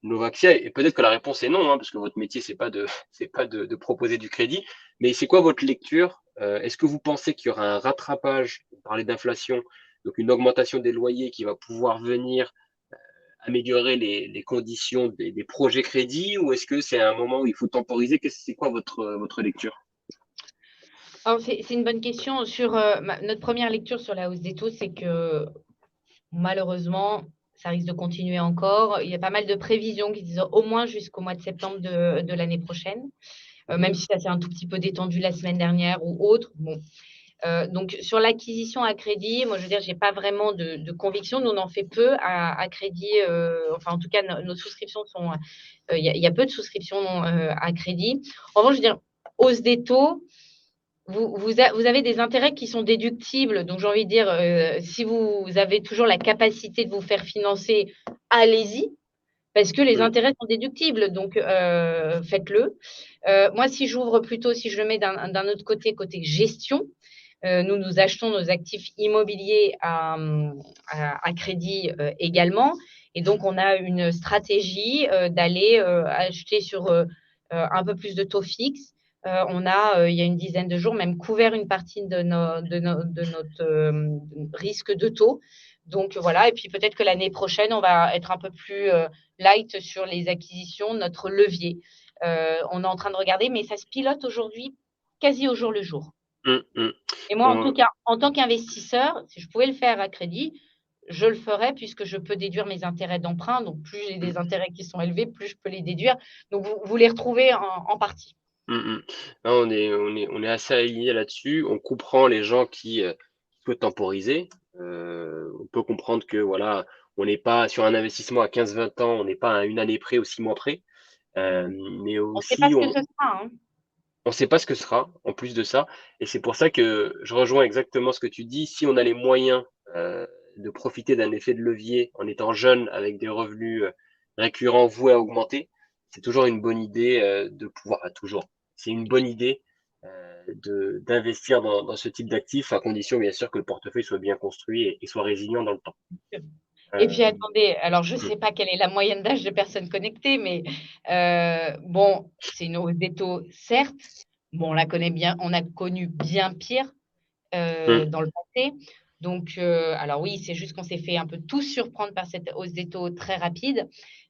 Novaxia, et peut-être que la réponse est non, hein, parce que votre métier, c'est pas de proposer du crédit, mais c'est quoi votre lecture? Est-ce que vous pensez qu'il y aura un rattrapage, vous parlez d'inflation, donc une augmentation des loyers qui va pouvoir venir améliorer les conditions des projets crédits, ou est-ce que c'est un moment où il faut temporiser? C'est quoi votre lecture? Alors, c'est une bonne question. Sur notre première lecture sur la hausse des taux, c'est que malheureusement, ça risque de continuer encore. Il y a pas mal de prévisions qui disent au moins jusqu'au mois de septembre de l'année prochaine, même si ça s'est un tout petit peu détendu la semaine dernière ou autre. Bon. Donc, sur l'acquisition à crédit, moi, je veux dire, je n'ai pas vraiment de conviction. Nous, on en fait peu à crédit. Enfin, en tout cas, nos souscriptions sont. Il y a peu de souscriptions à crédit. En revanche, je veux dire, hausse des taux, vous avez des intérêts qui sont déductibles. Donc, j'ai envie de dire, si vous avez toujours la capacité de vous faire financer, allez-y, parce que les intérêts sont déductibles. Donc, faites-le. Moi, si j'ouvre plutôt, si je le mets d'un autre côté, côté gestion, nous achetons nos actifs immobiliers à crédit également. Et donc, on a une stratégie d'aller acheter sur un peu plus de taux fixe. Il y a une dizaine de jours, même couvert une partie de notre risque de taux. Donc voilà, et puis peut-être que l'année prochaine, on va être un peu plus light sur les acquisitions, notre levier. On est en train de regarder, mais ça se pilote aujourd'hui quasi au jour le jour. Et moi, en tout cas, en tant qu'investisseur, si je pouvais le faire à crédit, je le ferais puisque je peux déduire mes intérêts d'emprunt. Donc, plus j'ai des intérêts qui sont élevés, plus je peux les déduire. Donc, vous les retrouvez en partie. Non, on est assez alignés là-dessus. On comprend les gens qui souhaitent temporiser. On peut comprendre que voilà, on n'est pas sur un investissement à 15-20 ans, on n'est pas à une année près ou 6 mois près. Mais On ne sait pas aussi, ce que ce sera. on ne sait pas ce que sera en plus de ça. Et c'est pour ça que je rejoins exactement ce que tu dis. Si on a les moyens de profiter d'un effet de levier en étant jeune avec des revenus récurrents voués à augmenter, c'est toujours une bonne idée de pouvoir, toujours, c'est une bonne idée d'investir dans ce type d'actifs, à condition bien sûr que le portefeuille soit bien construit et soit résilient dans le temps. Et Euh, puis attendez, alors je ne sais pas quelle est la moyenne d'âge de personnes connectées, mais bon, c'est une hausse des taux, certes. Bon, on la connaît bien, on a connu bien pire dans le passé. Donc, alors oui, c'est juste qu'on s'est fait un peu tous surprendre par cette hausse des taux très rapide.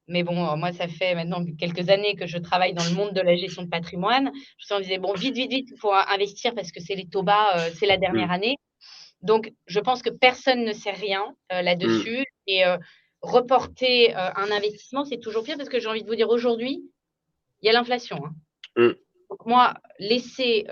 Mais bon, moi, ça fait maintenant quelques années que je travaille dans le monde de la gestion de patrimoine. Je me disais, bon, vite, vite, vite, il faut investir parce que c'est les taux bas, c'est la dernière année. Donc, je pense que personne ne sait rien là-dessus. Et reporter un investissement, c'est toujours pire parce que j'ai envie de vous dire, aujourd'hui, il y a l'inflation. Donc, moi, laisser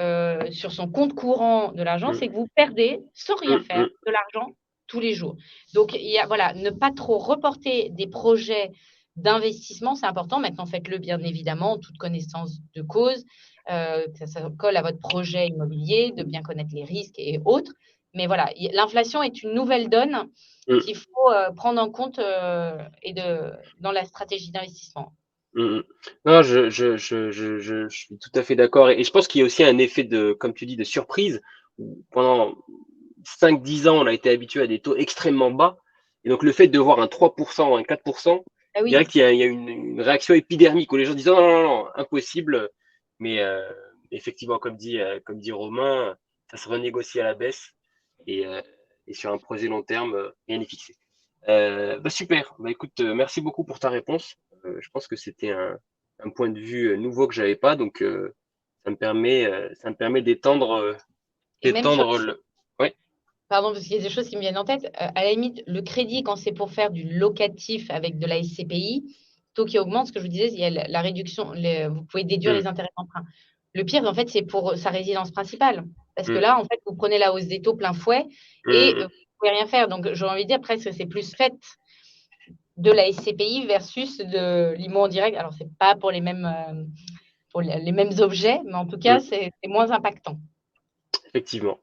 sur son compte courant de l'argent, c'est que vous perdez, sans rien faire, de l'argent tous les jours. Donc, voilà, ne pas trop reporter des projets d'investissement, c'est important. Maintenant, faites-le bien évidemment, en toute connaissance de cause, que ça colle à votre projet immobilier, de bien connaître les risques et autres. Mais voilà, l'inflation est une nouvelle donne qu'il faut prendre en compte dans la stratégie d'investissement. Non, je suis tout à fait d'accord. Et je pense qu'il y a aussi un effet de, comme tu dis, de surprise. Pendant 5-10 ans, on a été habitué à des taux extrêmement bas. Et donc, le fait de voir un 3%, un 4%, Ah je dirais oui. qu'il y a une réaction épidermique où les gens disent non, non, non, non, impossible. Mais effectivement, comme dit Romain, ça se renégocie à la baisse. Et, euh, et sur un projet long terme, rien n'est fixé. Super. Bah, écoute, merci beaucoup pour ta réponse. Je pense que c'était un point de vue nouveau que j'avais pas, donc ça me permet Et même sur d'étendre le. Ouais. Pardon, parce qu'il y a des choses qui me viennent en tête. À la limite, le crédit, quand c'est pour faire du locatif avec de la SCPI, taux qui augmente, ce que je vous disais, il y a la réduction, vous pouvez déduire Mm, les intérêts d'emprunt. Le pire, en fait, c'est pour sa résidence principale. Parce que mm, là, en fait, vous prenez la hausse des taux plein fouet et mm, vous ne pouvez rien faire. Donc, j'ai envie de dire presque c'est plus fait de la SCPI versus de l'IMO en direct. Alors, c'est pas pour les mêmes objets, mais en tout cas, mm, c'est moins impactant. effectivement.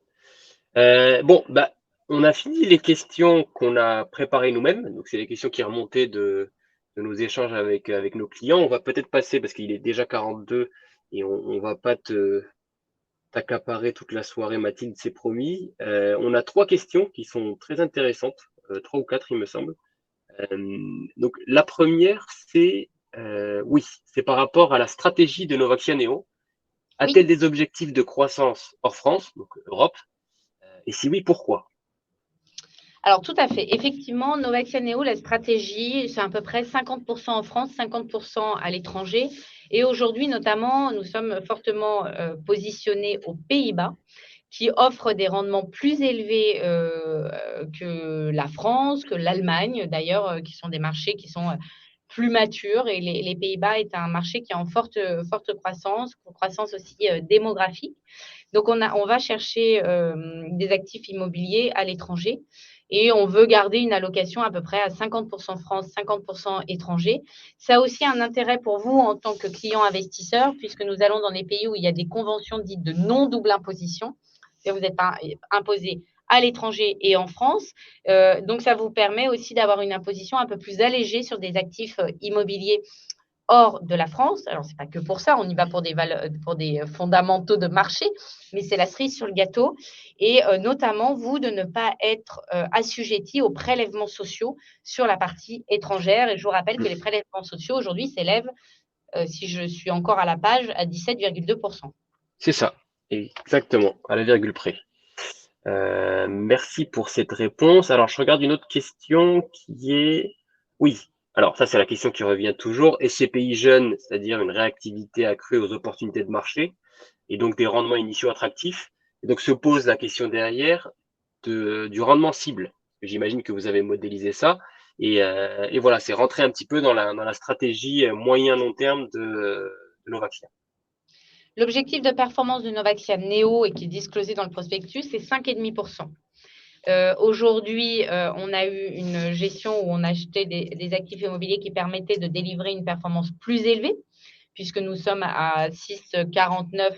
Bon, bah, on a fini les questions qu'on a préparées nous-mêmes. Donc, c'est les questions qui remontaient de nos échanges avec nos clients. On va peut-être passer, parce qu'il est déjà 42 et on va pas t'accaparer toute la soirée, Mathilde, c'est promis. On a 3 questions qui sont très intéressantes, 3 ou 4, il me semble. Donc, la première, oui, c'est par rapport à la stratégie de Novaxia Neo. A-t-elle Oui. des objectifs de croissance hors France, donc Europe? Et si oui, pourquoi? Alors, tout à fait. Effectivement, Novaxia Neo, la stratégie, c'est à peu près 50% en France, 50% à l'étranger. Et aujourd'hui, notamment, nous sommes fortement positionnés aux Pays-Bas, qui offrent des rendements plus élevés que la France, que l'Allemagne, d'ailleurs, qui sont des marchés qui sont plus matures. Et les Pays-Bas est un marché qui est en forte croissance aussi démographique. Donc, on va chercher des actifs immobiliers à l'étranger et on veut garder une allocation à peu près à 50% France, 50% étranger. Ça a aussi un intérêt pour vous en tant que client investisseur, puisque nous allons dans les pays où il y a des conventions dites de non-double imposition. Vous êtes imposé à l'étranger et en France. Donc, ça vous permet aussi d'avoir une imposition un peu plus allégée sur des actifs immobiliers hors de la France. Alors, ce n'est pas que pour ça, on y va pour des fondamentaux de marché, mais c'est la cerise sur le gâteau. Et notamment, vous, de ne pas être assujetti aux prélèvements sociaux sur la partie étrangère. Et je vous rappelle que les prélèvements sociaux, aujourd'hui, s'élèvent, si je suis encore à la page, à 17,2%. C'est ça, exactement, à la virgule près. Merci pour cette réponse. Alors, je regarde une autre question qui est, oui, alors ça c'est la question qui revient toujours. SCPI jeune, c'est-à-dire une réactivité accrue aux opportunités de marché et donc des rendements initiaux attractifs. Et donc se pose la question derrière du rendement cible. J'imagine que vous avez modélisé ça. Et voilà, c'est rentrer un petit peu dans la stratégie moyen-long terme de Novaxia. L'objectif de performance de Novaxia Neo et qui est disclosé dans le prospectus, c'est 5,5%. Aujourd'hui, on a eu une gestion où on achetait des actifs immobiliers qui permettaient de délivrer une performance plus élevée, puisque nous sommes à 6,49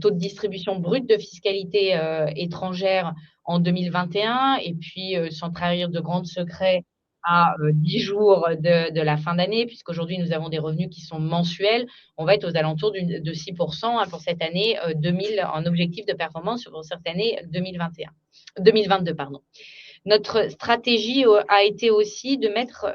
taux de distribution brute de fiscalité étrangère en 2021. Et puis, sans trahir de grands secrets, à 10 jours de la fin d'année, puisqu'aujourd'hui, nous avons des revenus qui sont mensuels, on va être aux alentours de 6% pour cette année 2000 en objectif de performance pour cette année 2022, pardon. Notre stratégie a été aussi de mettre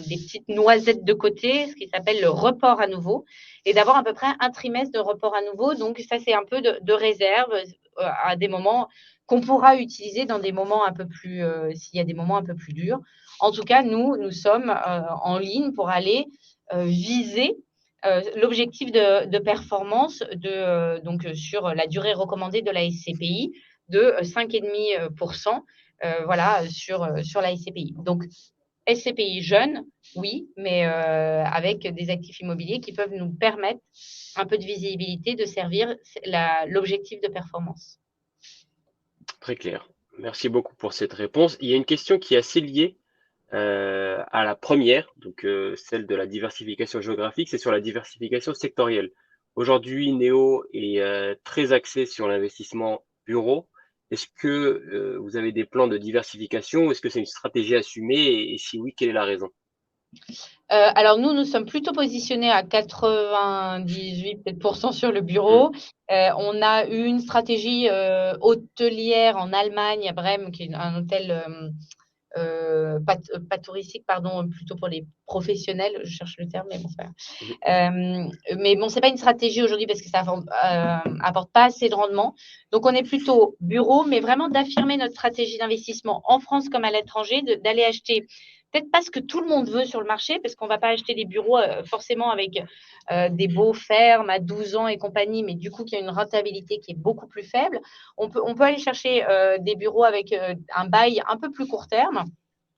des petites noisettes de côté, ce qui s'appelle le report à nouveau, et d'avoir à peu près un trimestre de report à nouveau. Donc, ça, c'est un peu de réserve à des moments qu'on pourra utiliser dans des moments un peu plus, s'il y a des moments un peu plus durs. En tout cas, nous sommes en ligne pour aller viser l'objectif de performance donc sur la durée recommandée de la SCPI de 5,5%. Voilà, sur la SCPI. Donc, SCPI jeune, oui, mais avec des actifs immobiliers qui peuvent nous permettre un peu de visibilité, de servir l'objectif de performance. Très clair. Merci beaucoup pour cette réponse. Il y a une question qui est assez liée à la première, donc celle de la diversification géographique, c'est sur la diversification sectorielle. Aujourd'hui, Néo est très axé sur l'investissement bureau. Est-ce que vous avez des plans de diversification ou est-ce que c'est une stratégie assumée et si oui, quelle est la raison? Alors nous sommes plutôt positionnés à 98% sur le bureau. On a une stratégie hôtelière en Allemagne, à Brême, qui est un hôtel pas touristique, pardon, plutôt pour les professionnels, je cherche le terme, mais bon, c'est pas grave. Mais bon, c'est pas une stratégie aujourd'hui parce que ça apporte pas assez de rendement. Donc, on est plutôt bureau, mais vraiment d'affirmer notre stratégie d'investissement en France comme à l'étranger, d'aller acheter peut-être pas ce que tout le monde veut sur le marché, parce qu'on ne va pas acheter des bureaux forcément avec des beaux fermes à 12 ans et compagnie, mais du coup, qui a une rentabilité qui est beaucoup plus faible. On peut aller chercher des bureaux avec un bail un peu plus court terme.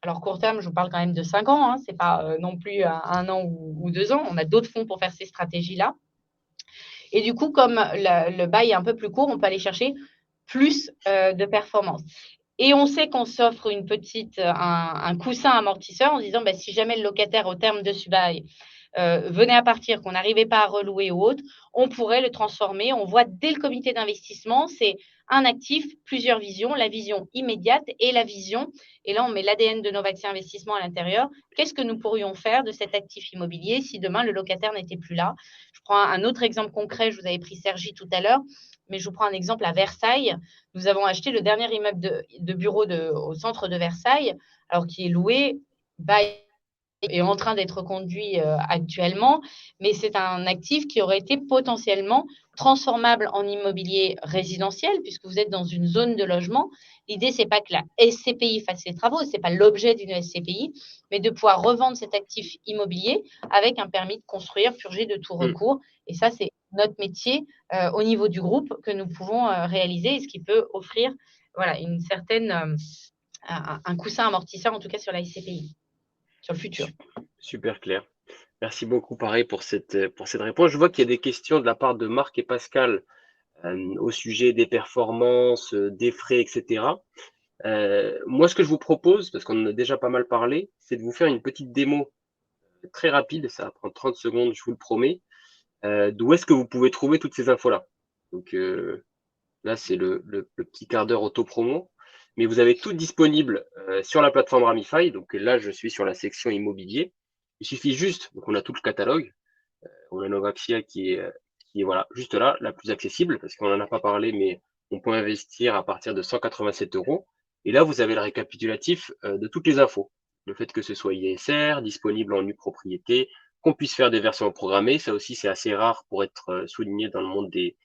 Alors, court terme, je vous parle quand même de 5 ans, hein, ce n'est pas non plus 1 an ou 2 ans. On a d'autres fonds pour faire ces stratégies-là. Et du coup, comme le bail est un peu plus court, on peut aller chercher plus de performance. Et on sait qu'on s'offre un coussin amortisseur en disant si jamais le locataire, au terme de ce bail, venait à partir, qu'on n'arrivait pas à relouer ou autre, on pourrait le transformer. On voit dès le comité d'investissement, c'est un actif, plusieurs visions, la vision immédiate et la vision, et là on met l'ADN de Novaxi Investissement à l'intérieur. Qu'est-ce que nous pourrions faire de cet actif immobilier si demain le locataire n'était plus là? Je prends un autre exemple concret, je vous avais pris Cergy tout à l'heure, mais je vous prends un exemple à Versailles. Nous avons acheté le dernier immeuble de bureau au centre de Versailles, alors qui est loué, est en train d'être conduit actuellement, mais c'est un actif qui aurait été potentiellement transformable en immobilier résidentiel, puisque vous êtes dans une zone de logement. L'idée, ce n'est pas que la SCPI fasse les travaux, ce n'est pas l'objet d'une SCPI, mais de pouvoir revendre cet actif immobilier avec un permis de construire purgé de tout recours. Et ça, c'est notre métier au niveau du groupe que nous pouvons réaliser, et ce qui peut offrir une certaine, un coussin amortisseur, en tout cas sur la SCPI. Sur le futur. Super clair. Merci beaucoup, pareil, pour cette réponse. Je vois qu'il y a des questions de la part de Marc et Pascal au sujet des performances, des frais, etc. Moi, ce que je vous propose, parce qu'on en a déjà pas mal parlé, c'est de vous faire une petite démo très rapide. Ça va prendre 30 secondes, je vous le promets. D'où est-ce que vous pouvez trouver toutes ces infos-là? Donc là, c'est le petit quart d'heure auto-promo. Mais vous avez tout disponible sur la plateforme Ramify. Donc là, je suis sur la section immobilier. Il suffit juste, donc on a tout le catalogue. On a Novaxia qui est voilà, juste là, la plus accessible, parce qu'on n'en a pas parlé, mais on peut investir à partir de 187 euros. Et là, vous avez le récapitulatif de toutes les infos. Le fait que ce soit ISR, disponible en nue propriété, qu'on puisse faire des versions programmées. Ça aussi, c'est assez rare pour être souligné dans le monde des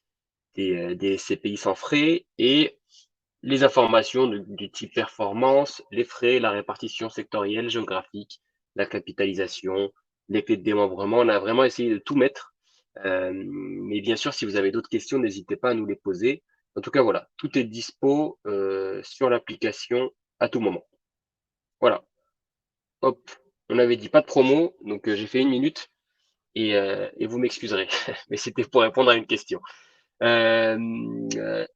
CPI sans frais. Et les informations du type performance, les frais, la répartition sectorielle, géographique, la capitalisation, les clés de démembrement. On a vraiment essayé de tout mettre. Mais bien sûr, si vous avez d'autres questions, n'hésitez pas à nous les poser. En tout cas, voilà, tout est dispo sur l'application à tout moment. Voilà. Hop, on avait dit pas de promo, donc j'ai fait 1 minute et vous m'excuserez, mais c'était pour répondre à une question.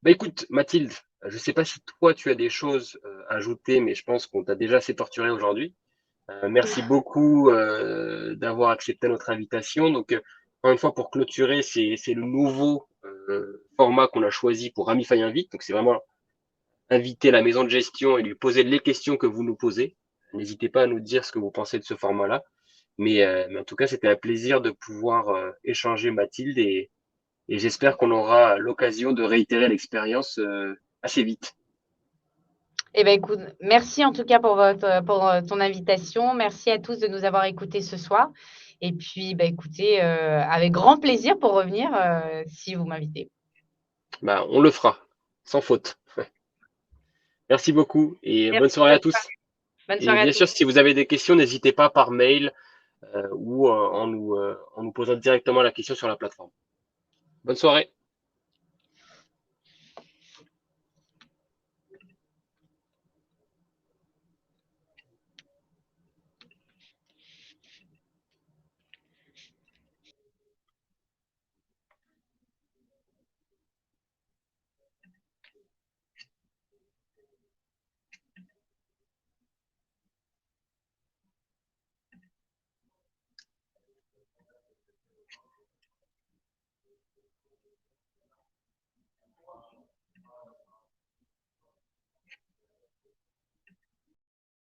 Écoute, Mathilde, je ne sais pas si toi tu as des choses à ajouter, mais je pense qu'on t'a déjà assez torturé aujourd'hui. Merci beaucoup d'avoir accepté notre invitation. Donc, encore une fois, pour clôturer, c'est le nouveau format qu'on a choisi pour Ramify Invite. Donc, c'est vraiment inviter la maison de gestion et lui poser les questions que vous nous posez. N'hésitez pas à nous dire ce que vous pensez de ce format-là. Mais en tout cas, c'était un plaisir de pouvoir échanger, Mathilde, et j'espère qu'on aura l'occasion de réitérer l'expérience assez vite. Eh ben, écoute, merci en tout cas pour ton invitation. Merci à tous de nous avoir écoutés ce soir. Et puis, bah, écoutez, avec grand plaisir pour revenir si vous m'invitez. Bah, on le fera, sans faute. Merci beaucoup et bonne Merci, soirée à tous. bonne Et soirée à bien tous. sûr, si vous avez des questions, n'hésitez pas par mail ou en nous posant directement la question sur la plateforme. Bonne soirée.